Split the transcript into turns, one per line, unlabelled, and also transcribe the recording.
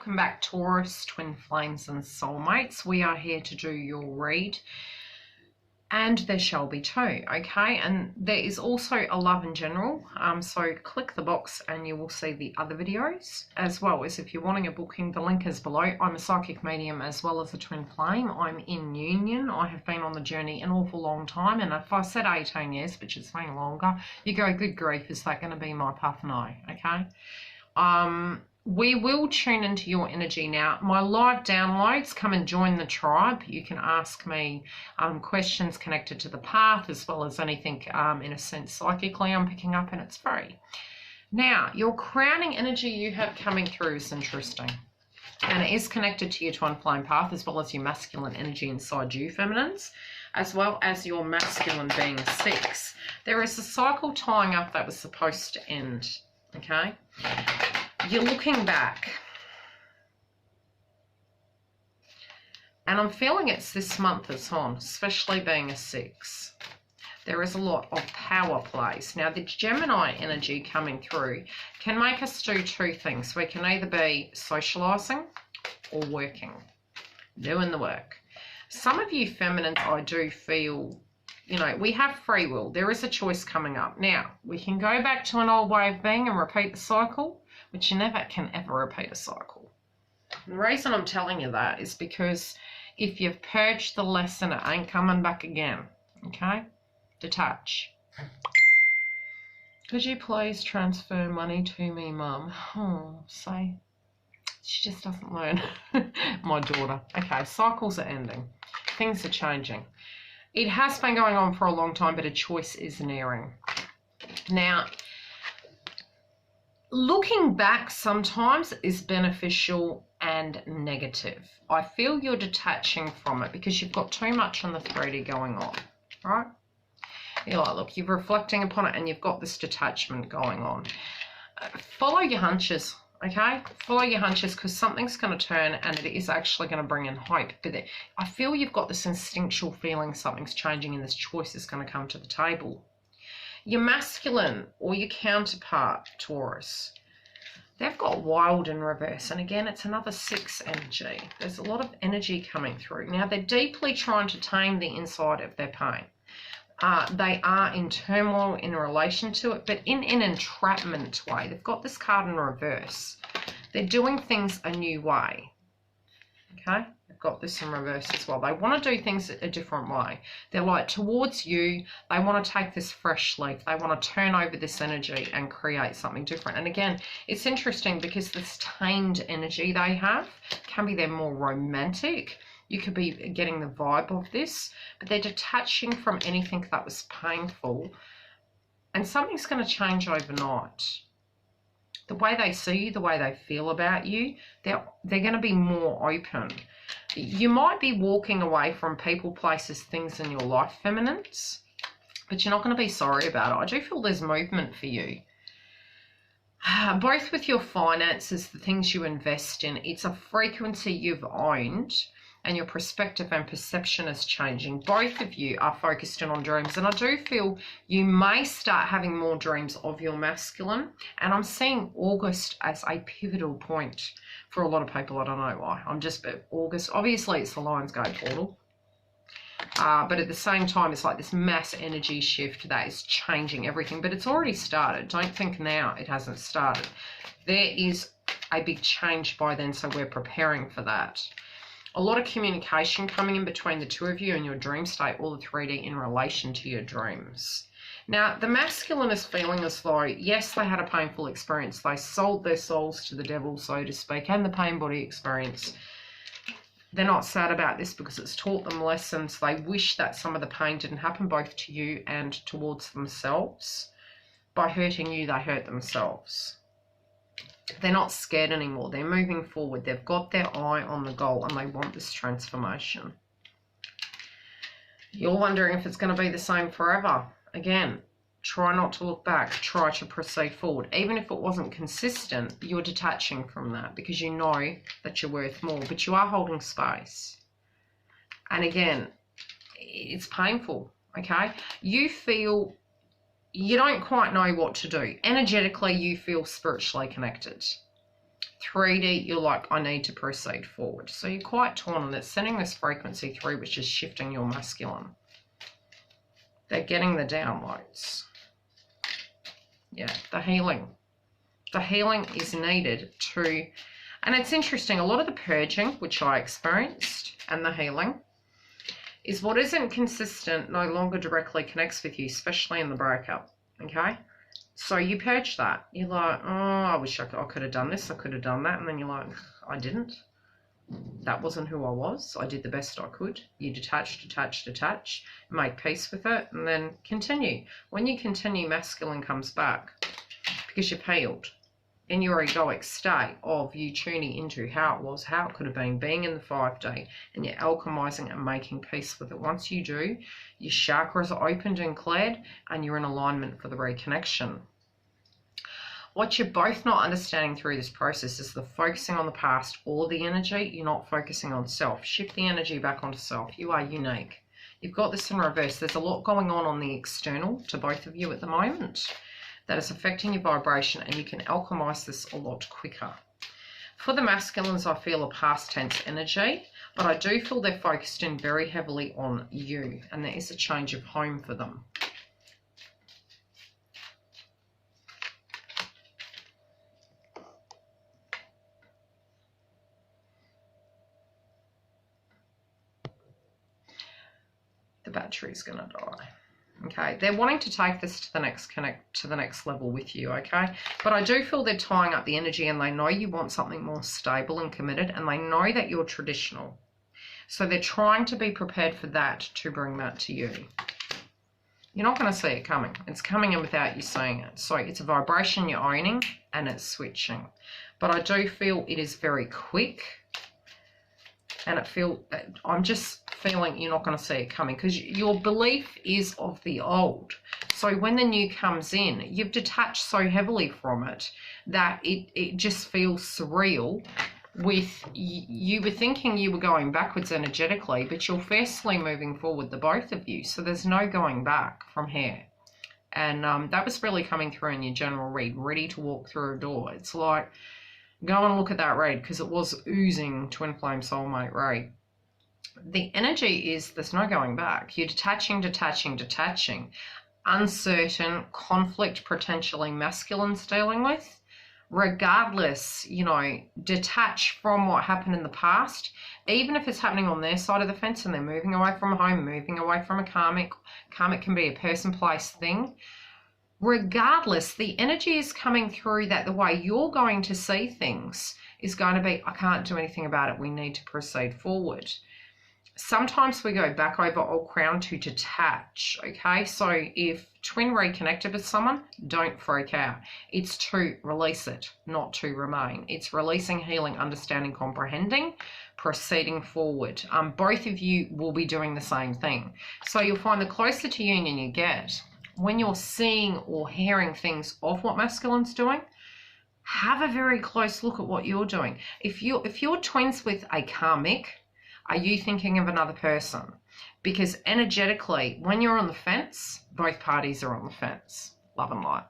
Welcome back, Taurus, twin flames and soulmates. We are here to do your read, and there shall be two, okay? And there is also a love in general, so click the box and you will see the other videos, as well as if you're wanting a booking, the link is below. I'm a psychic medium as well as a twin flame. I'm in union. I have been on the journey an awful long time, and if I said 18 years, which has been longer, you go, good grief, is that going to be my path? No, okay? We will tune into your energy now. My live downloads, come and join the tribe. You can ask me questions connected to the path, as well as anything in a sense psychically I'm picking up, and it's free. Now, your crowning energy you have coming through is interesting, and it is connected to your twin flame path, as well as your masculine energy inside you, feminines, as well as your masculine being 6. There is a cycle tying up that was supposed to end, okay? You're looking back, and I'm feeling it's this month it's on, especially being a 6. There is a lot of power plays. Now, the Gemini energy coming through can make us do two things. We can either be socializing or working, doing the work. Some of you feminines, I do feel, you know, we have free will. There is a choice coming up. Now, we can go back to an old way of being and repeat the cycle, but you never can ever repeat a cycle. The reason I'm telling you that is because if you've purged the lesson, it ain't coming back again, okay? Detach. Could you please transfer money to me, Mum? Oh, say, she just doesn't learn. My daughter. Okay, cycles are ending. Things are changing. It has been going on for a long time, but a choice is nearing. Now, looking back sometimes is beneficial and negative. I feel you're detaching from it because you've got too much on the 3D going on, right? You're like, look, you're reflecting upon it and you've got this detachment going on. Follow your hunches, okay? Follow your hunches, because something's going to turn and it is actually going to bring in hope. But I feel you've got this instinctual feeling something's changing and this choice is going to come to the table. Your masculine or your counterpart, Taurus, they've got wild in reverse. And again, it's another 6 energy. There's a lot of energy coming through. Now, they're deeply trying to tame the inside of their pain. They are in turmoil in relation to it, but in an entrapment way. They've got this card in reverse. They're doing things a new way. Okay? They've got this in reverse as well. They want to do things a different way. They're like, towards you, they want to take this fresh leaf. They want to turn over this energy and create something different. And again, it's interesting because this tamed energy they have can be they're more romantic. You could be getting the vibe of this, but they're detaching from anything that was painful, and something's going to change overnight. The way they see you, the way they feel about you, they're going to be more open. You might be walking away from people, places, things in your life, feminines, but you're not going to be sorry about it. I do feel there's movement for you. Both with your finances, the things you invest in, it's a frequency you've owned, and your perspective and perception is changing. Both of you are focused in on dreams, and I do feel you may start having more dreams of your masculine, and I'm seeing August as a pivotal point for a lot of people. I don't know why. August, obviously it's the Lionsgate portal, but at the same time it's like this mass energy shift that is changing everything, but it's already started. Don't think now it hasn't started. There is a big change by then, so we're preparing for that. A lot of communication coming in between the two of you and your dream state, all the 3D in relation to your dreams. Now, the masculine is feeling as though, yes, they had a painful experience. They sold their souls to the devil, so to speak, and the pain body experience. They're not sad about this because it's taught them lessons. They wish that some of the pain didn't happen both to you and towards themselves. By hurting you, they hurt themselves. They're not scared anymore. They're moving forward. They've got their eye on the goal and they want this transformation. You're wondering if it's going to be the same forever. Again, try not to look back. Try to proceed forward. Even if it wasn't consistent, you're detaching from that because you know that you're worth more, but you are holding space. And again, it's painful, okay? You feel you don't quite know what to do. Energetically, you feel spiritually connected. 3D, you're like, I need to proceed forward. So you're quite torn, and it's sending this frequency through, which is shifting your masculine. They're getting the downloads. Yeah, the healing. The healing is needed to, and it's interesting, a lot of the purging, which I experienced, and the healing, is what isn't consistent no longer directly connects with you, especially in the breakup, okay? So you purge that. You're like, oh, I wish I could have done this, I could have done that, and then you're like, I didn't. That wasn't who I was. I did the best I could. You detach, make peace with it, and then continue. When you continue, masculine comes back because you've healed. In your egoic state of you tuning into how it was, how it could have been, being in the 5D, and you're alchemizing and making peace with it. Once you do, your chakras are opened and cleared, and you're in alignment for the reconnection. What you're both not understanding through this process is the focusing on the past or the energy. You're not focusing on self. Shift the energy back onto self. You are unique. You've got this in reverse. There's a lot going on the external to both of you at the moment that is affecting your vibration, and you can alchemize this a lot quicker. For the masculines, I feel a past tense energy, but I do feel they're focused in very heavily on you, and there is a change of home for them. The battery's going to die. Okay, they're wanting to take this to the next level with you, okay? But I do feel they're tying up the energy, and they know you want something more stable and committed, and they know that you're traditional. So they're trying to be prepared for that, to bring that to you. You're not going to see it coming. It's coming in without you seeing it. So it's a vibration you're owning, and it's switching. But I do feel it is very quick. And I'm just feeling you're not going to see it coming, because your belief is of the old. So when the new comes in, you've detached so heavily from it that it just feels surreal. With you were thinking you were going backwards energetically, but you're fiercely moving forward, the both of you. So there's no going back from here. And that was really coming through in your general read, ready to walk through a door. It's like, go and look at that read, because it was oozing twin flame soulmate read. The energy is there's no going back. You're detaching, uncertain, conflict potentially masculine's dealing with. Regardless, you know, detach from what happened in the past, even if it's happening on their side of the fence and they're moving away from home, moving away from a karmic. Karmic can be a person, place, thing. Regardless, the energy is coming through that the way you're going to see things is going to be, I can't do anything about it. We need to proceed forward. Sometimes we go back over old crown to detach, okay? So if twin reconnected with someone, don't freak out. It's to release it, not to remain. It's releasing, healing, understanding, comprehending, proceeding forward. Both of you will be doing the same thing. So you'll find the closer to union you get, when you're seeing or hearing things of what masculine's doing, have a very close look at what you're doing. If you're twins with a karmic, are you thinking of another person? Because energetically, when you're on the fence, both parties are on the fence. Love and light.